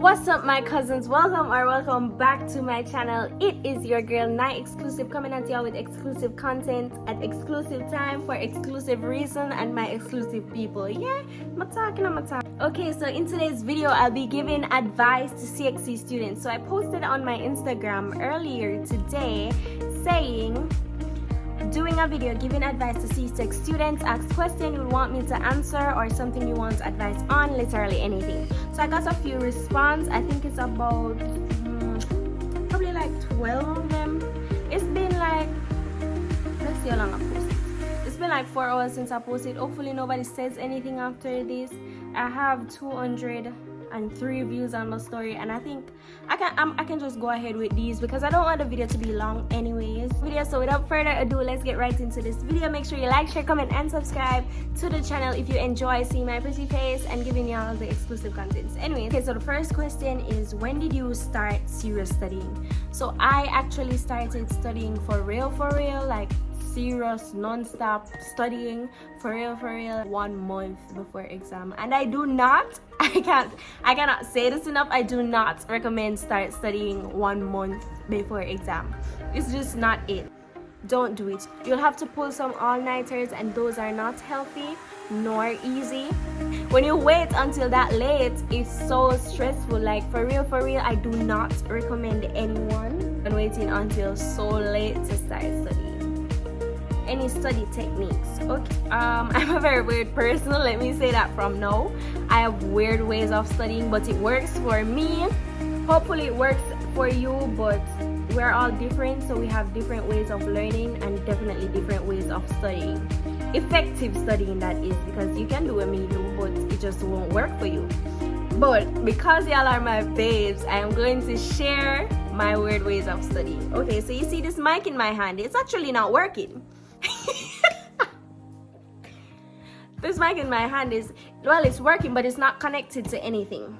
What's up, my cousins? Welcome back to my channel. It is your girl Nii Exclusive coming at y'all with exclusive content at exclusive time for exclusive reason and my exclusive people. Yeah, I'm talking. Okay, so in today's video I'll be giving advice to CSEC students. So I posted on my Instagram earlier today saying doing a video giving advice to CSEC students. Ask question you want me to answer or something you want advice on, literally anything. So I got a few response. I think it's about probably like 12 of them. It's been like, let's see how long I posted. It's been like 4 hours since I posted. Hopefully nobody says anything after this. I have 203 views on the story, and I think I can just go ahead with these because I don't want the video to be long anyways. So without further ado, let's get right into this video. Make sure you like, share, comment, and subscribe to the channel if you enjoy seeing my pretty face and giving y'all the exclusive contents. Anyway, okay, so the first question is, when did you start serious studying? So I actually started studying for real, like serious non-stop studying for real 1 month before exam. And I cannot say this enough, I do not recommend start studying 1 month before exam. It's just not it. Don't do it. You'll have to pull some all-nighters, and those are not healthy nor easy. When you wait until that late, it's so stressful. Like for real, I do not recommend anyone waiting until so late to start studying. Any study techniques? Okay, I'm a very weird person, let me say that from now. I have weird ways of studying, but it works for me. Hopefully it works for you, but we're all different, so we have different ways of learning and definitely different ways of studying. Effective studying, that is, because you can do what me do, but it just won't work for you. But because y'all are my babes, I am going to share my weird ways of studying. Okay, so you see this mic in my hand, it's actually not working. This mic in my hand is, well, it's working, but it's not connected to anything.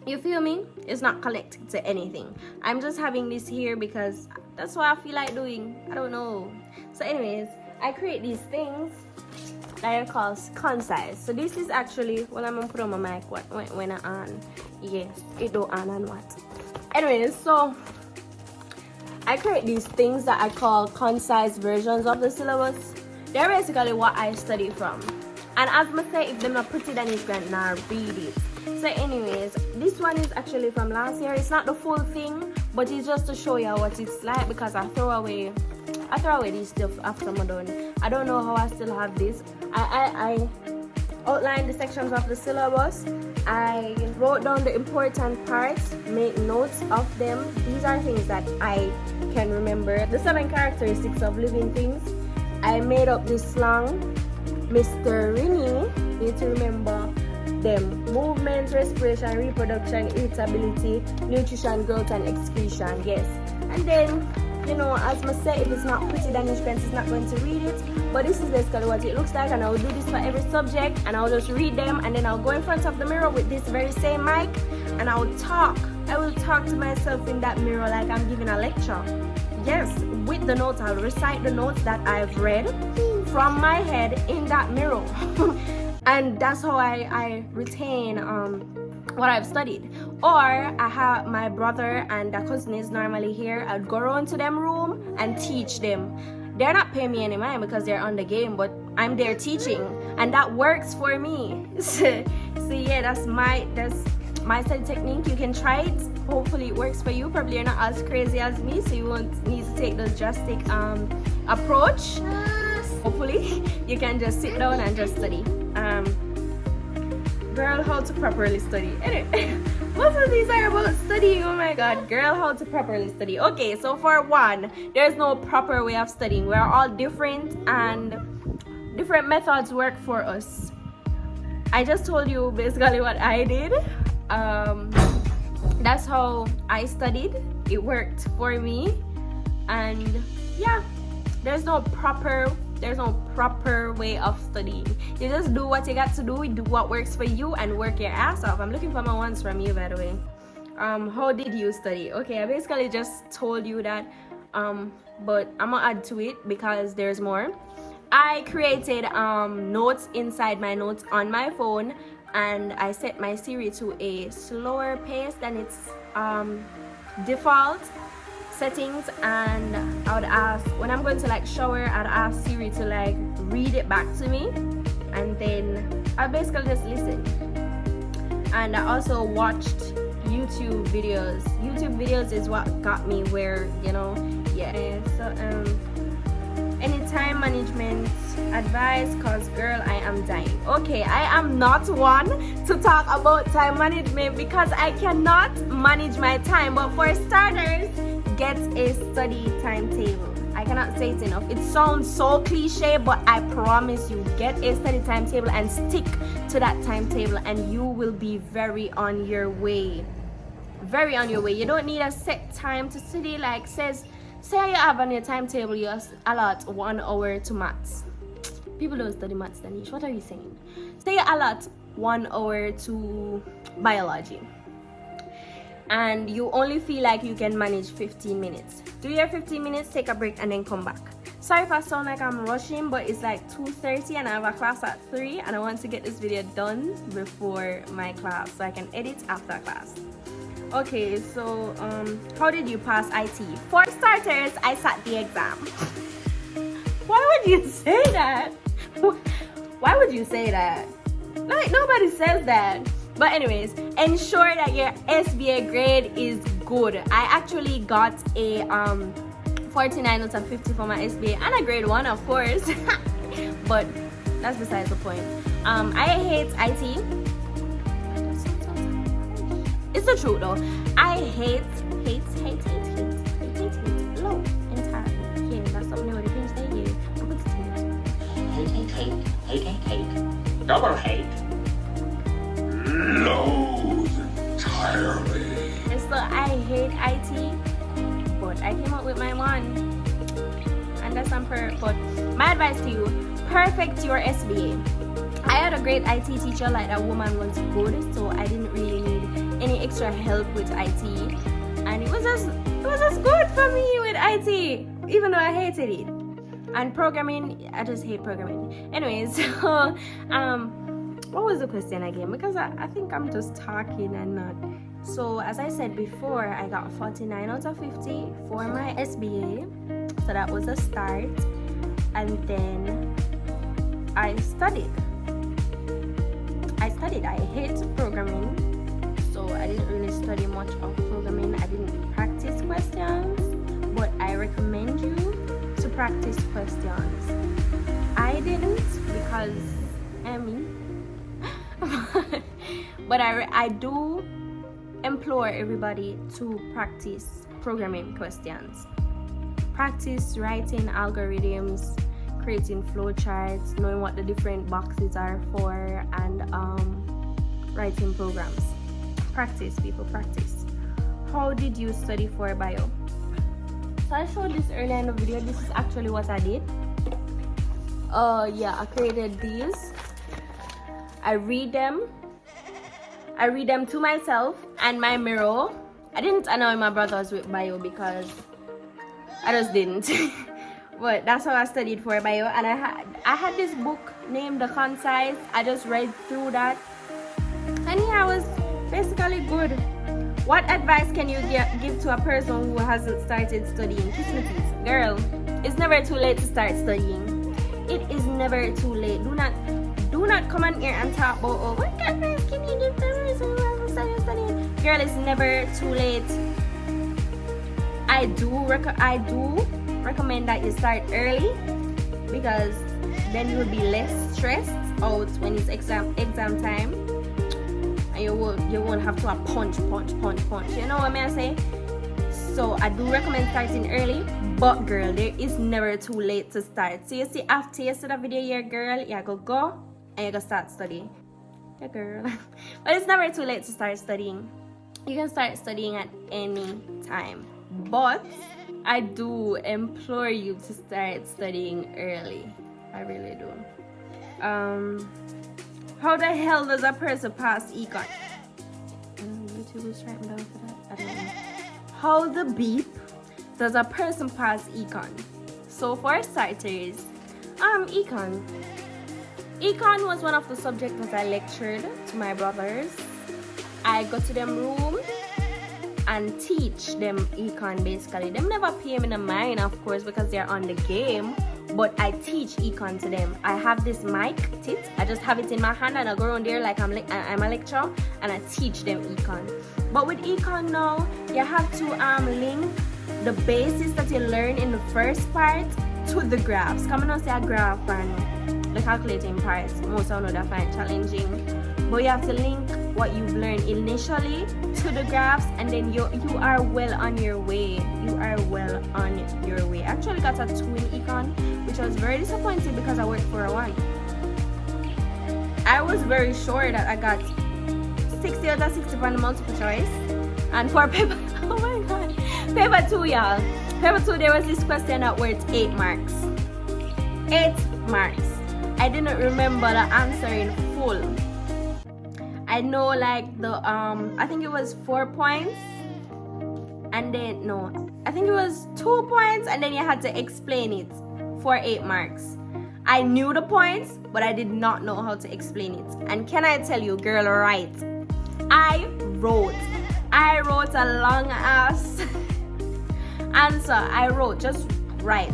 You feel me? It's not connected to anything. I'm just having this here because that's what I feel like doing. I don't know. So anyways, I create these things that are called concise. So this is actually, well, I'm gonna put on my mic when I on. Yes, it don't on and what. Anyways, so I create these things that I call concise versions of the syllabus. They're basically what I study from. And as I say, if them not put it, then you can now read it. So anyways, this one is actually from last year. It's not the full thing, but it's just to show you what it's like, because I throw away this stuff after I'm done. I don't know how I still have this. I outlined the sections of the syllabus. I wrote down the important parts, make notes of them. These are things that I can remember. The 7 characteristics of living things. I made up this slang, Mr. Rini. Need to remember them: movement, respiration, reproduction, irritability, nutrition, growth, and excretion. Yes. And then, you know, as I say, if it's not pretty, then your friends is not going to read it. But this is basically what it looks like, and I will do this for every subject, and I'll just read them, and then I'll go in front of the mirror with this very same mic, and I will talk to myself in that mirror like I'm giving a lecture. Yes, with the notes, I'll recite the notes that I've read from my head in that mirror. And that's how I retain what I've studied. Or I have my brother and the cousin is normally here. I'd go around to them room and teach them. They're not paying me any money because they're on the game, but I'm there teaching, and that works for me. So yeah, that's my study technique. You can try it. Hopefully it works for you. Probably you're not as crazy as me, so you won't need to take the drastic approach. Hopefully you can just sit down and just study. Girl, how to properly study. Anyway, most of these are about studying. Oh my god, girl, how to properly study. Okay, so for one, there's no proper way of studying. We're all different, and different methods work for us. I just told you basically what I did. That's how I studied. It worked for me, and yeah, there's no proper way of studying. You just do what you got to do, do what works for you, and work your ass off. I'm looking for my ones from you, by the way. How did you study? Okay, I basically just told you that, but I'm gonna add to it because there's more. I created notes inside my notes on my phone, and I set my Siri to a slower pace than its default settings, and I would ask, when I'm going to like shower, I'd ask Siri to like read it back to me, and then I basically just listen. And I also watched YouTube videos. YouTube videos is what got me where, you know, yeah. So any time management advice, cause girl, I am dying. Okay, I am not one to talk about time management because I cannot manage my time, but for starters, get a study timetable. I cannot say it enough. It sounds so cliche, but I promise you, get a study timetable and stick to that timetable, and you will be very on your way. Very on your way. You don't need a set time to study. Like say you have on your timetable, you allot 1 hour to maths. People don't study maths, Danish. What are you saying? Say you allot 1 hour to biology, and you only feel like you can manage 15 minutes. Do your 15 minutes, take a break, and then come back. Sorry if I sound like I'm rushing, but it's like 2:30 and I have a class at 3, and I want to get this video done before my class so I can edit after class. Okay, so how did you pass IT? For starters, I sat the exam. Why would you say that? Why would you say that? Like, nobody says that. But anyways, ensure that your SBA grade is good. I actually got a 49 out of 50 for my SBA and a grade 1, of course. But that's besides the point. I hate IT. It's the truth though. I hate low entirely. Yeah, that's something new. The things they use. Hate. Double hate. Loathe entirely. So I hate IT, but I came up with my one, and that's on purpose. But my advice to you: perfect your SBA. I had a great IT teacher. Like, that woman was good, so I didn't really need any extra help with IT, and it was just good for me with IT, even though I hated it. And programming, I just hate programming. Anyways, so what was the question again? Because I think I'm just talking and not. So as I said before, I got 49 out of 50 for my SBA, so that was a start. And then I studied. I hate programming, so I didn't really study much of programming. I didn't practice questions, but I recommend you to practice questions. I didn't because me. But I do implore everybody to practice programming questions. Practice writing algorithms, creating flowcharts, knowing what the different boxes are for, and writing programs. Practice, people, practice. How did you study for bio? So I showed this earlier in the video. This is actually what I did. Yeah, I created these. I read them to myself and my mirror. I didn't annoy my brothers with bio because I just didn't. But that's how I studied for bio. And I had this book named The Concise. I just read through that, and yeah, I was basically good. What advice can you give to a person who hasn't started studying? Kiss me, please. Girl, it's never too late to start studying. It is never too late. Do not come on here and talk about, oh, what advice can you give to a person who hasn't started studying? Girl, it's never too late. I do recommend that you start early, because then you'll be less stressed out when it's exam time, and you won't have to punch. You know what I say? So I do recommend starting early, but girl, there is never too late to start. So you see, after you see the video here, girl, you go and you go start studying. Yeah, girl. But it's never too late to start studying. You can start studying at any time, but I do implore you to start studying early. I really do. How the hell does a person pass econ? YouTube is right down for that. I don't know. How the beep does a person pass econ? So for starters, econ Econ was one of the subjects that I lectured to my brothers. I go to them room and teach them econ basically. Them never pay me the mind, of course, because they're on the game. But I teach econ to them. I have this mic, I just have it in my hand and I go around there like I'm a lecturer and I teach them econ. But with econ now, you have to link the basis that you learn in the first part to the graphs. Come on, say a graph and the calculating parts. Most of them find challenging. But you have to link what you've learned initially to the graphs, and then you are well on your way. You are well on your way. I actually got a 2 in econ, which I was very disappointed because I worked for a 1. I was very sure that I got 60 out of 60 on the multiple choice, and for paper, oh my god, paper 2, y'all. Paper 2, there was this question that worth 8 marks. 8 marks. I didn't remember the answer in full. I know like the I think it was 4 points, and then no, I think it was 2 points, and then you had to explain it for 8 marks. I knew the points, but I did not know how to explain it. And can I tell you, girl, right? I wrote a long ass answer. I wrote just right.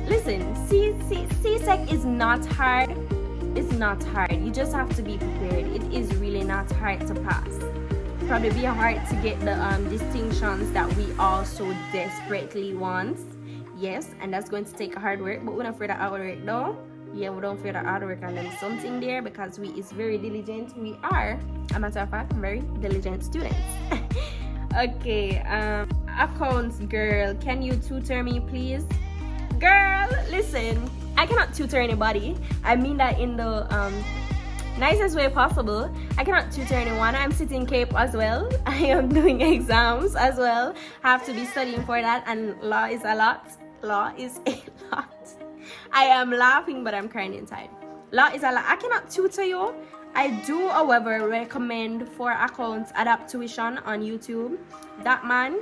Listen, CSEC is not hard. It's not hard. You just have to be prepared. It is really not hard to pass. Probably be hard to get the distinctions that we all so desperately want. Yes, and that's going to take hard work, but we're not afraid of hard work though. Yeah, we don't fear the hard work, and there's something there because we is very diligent. We are, a matter of fact, very diligent students. Okay, accounts girl, can you tutor me please? Girl, listen, I cannot tutor anybody. I mean that in the nicest way possible. I cannot tutor anyone. I'm sitting Cape as well. I am doing exams as well. I have to be studying for that, and law is a lot. Law is a lot. I am laughing, but I'm crying inside. Law is a lot. I cannot tutor you. I do, however, recommend for accounts Adapt Tuition on YouTube. That man,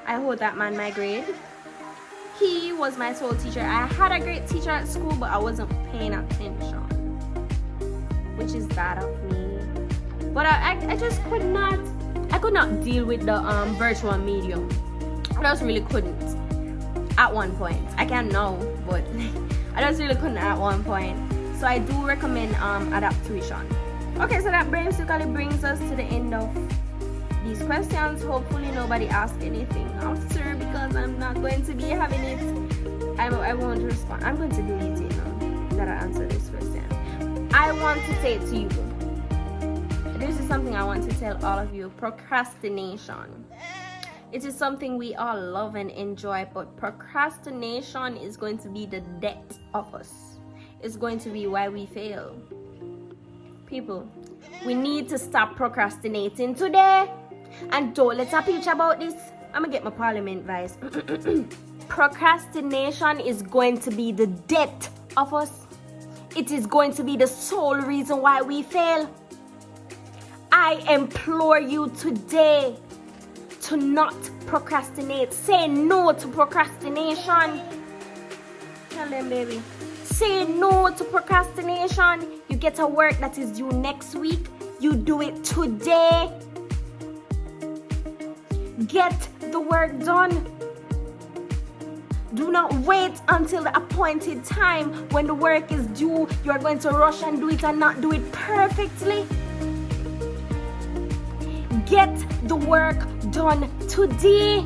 I hold that man my grade. He was my sole teacher. I had a great teacher at school, but I wasn't paying attention, which is bad of me. But I just could not. I could not deal with the virtual medium. I just really couldn't at one point. I can now, but I just really couldn't at one point. So I do recommend Adapt Tuition. Okay, so that basically brings us to the end of these questions. Hopefully nobody asked anything after, because I'm not going to be having it. I won't respond. I'm going to delete it now that I answered this question. I want to say to you, this is something I want to tell all of you. Procrastination. It is something we all love and enjoy, but procrastination is going to be the death of us. It's going to be why we fail. People, we need to stop procrastinating today. And don't let's preach about this. I'm gonna get my parliament vice. Procrastination is going to be the death of us. It is going to be the sole reason why we fail. I implore you today to not procrastinate. Say no to procrastination. Tell them, baby. Say no to procrastination. You get a work that is due next week, you do it today. Get the work done. Do not wait until the appointed time when the work is due. You are going to rush and do it and not do it perfectly. Get the work done today.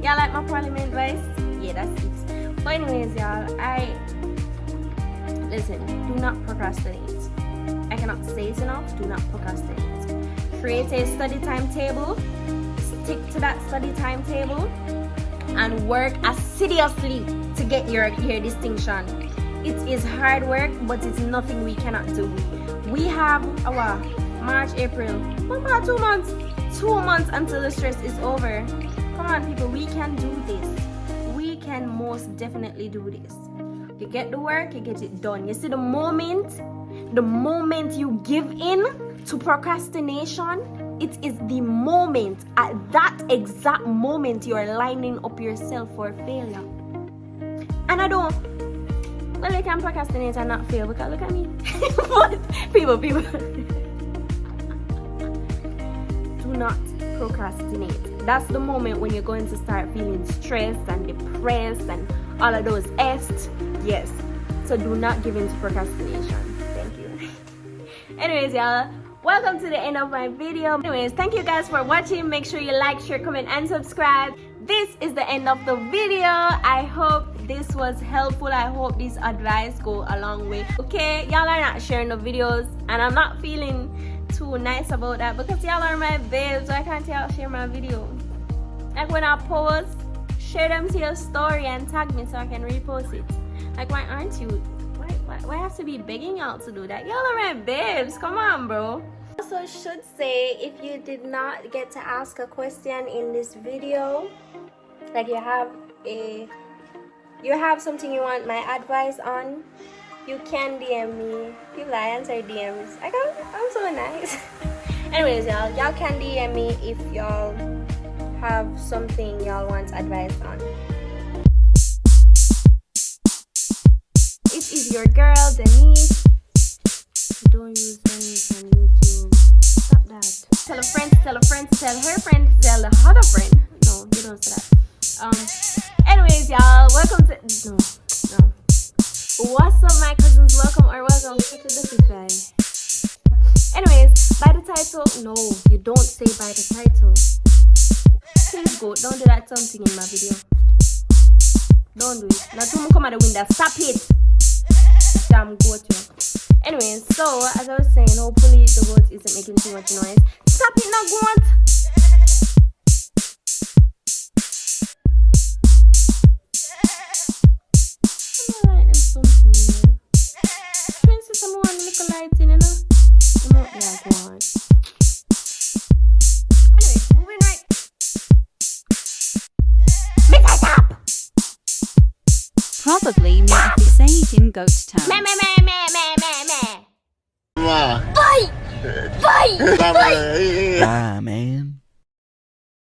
Y'all like my parliament advice? Yeah, that's it. But anyways, y'all, listen, do not procrastinate. I cannot say it enough. Do not procrastinate. Create a study timetable. Stick to that study timetable and work assiduously to get your distinction. It is hard work, but it's nothing we cannot do. We have our March, April, 2 months. 2 months until the stress is over. Come on, people, we can do this. We can most definitely do this. You get the work, you get it done. You see, the moment you give in to procrastination, it is the moment, at that exact moment, you are lining up yourself for failure. And I don't Well, they can procrastinate and not fail because look at me. But people. Do not procrastinate. That's the moment when you're going to start feeling stressed and depressed and all of those F's. Yes. So do not give in to procrastination. Thank you. Anyways, y'all, welcome to the end of my video. Anyways, thank you guys for watching. Make sure you like, share, comment, and subscribe. This is the end of the video. I hope this was helpful. I hope this advice go a long way. Okay, y'all are not sharing the videos, and I'm not feeling too nice about that because y'all are my babes. Why can't y'all share my video? Like when I post, share them to your story and tag me so I can repost it. Like, why aren't you? Why have to be begging y'all to do that? Y'all are my babes. Come on, bro. Also, should say, if you did not get to ask a question in this video, like you have something you want my advice on, you can DM me. People I answer DMs. I'm so nice. Anyways, y'all can DM me if y'all have something y'all want advice on. It is your girl Denise. Don't use Denise on YouTube. Stop that. Tell a friend, tell a friend, tell her friend, tell the other friend. No, you don't say that. Anyways, y'all, welcome to no. What's up, my cousins? Welcome to the guy. Anyways, by the title. No, you don't say by the title. Please go. Don't do that something in my video. Don't do it. Now, don't come out the window. Stop it. Damn goat, yo. Anyways, so as I was saying, hopefully the goat isn't making too much noise. Stop it now, goat. I'm lighting something here. Princess, I'm one little lighting, you know. I'm not there, go on. Anyway, moving right. Make that up. Probably me if we say it in goat terms. Me. Bye! Bye! Bye, man.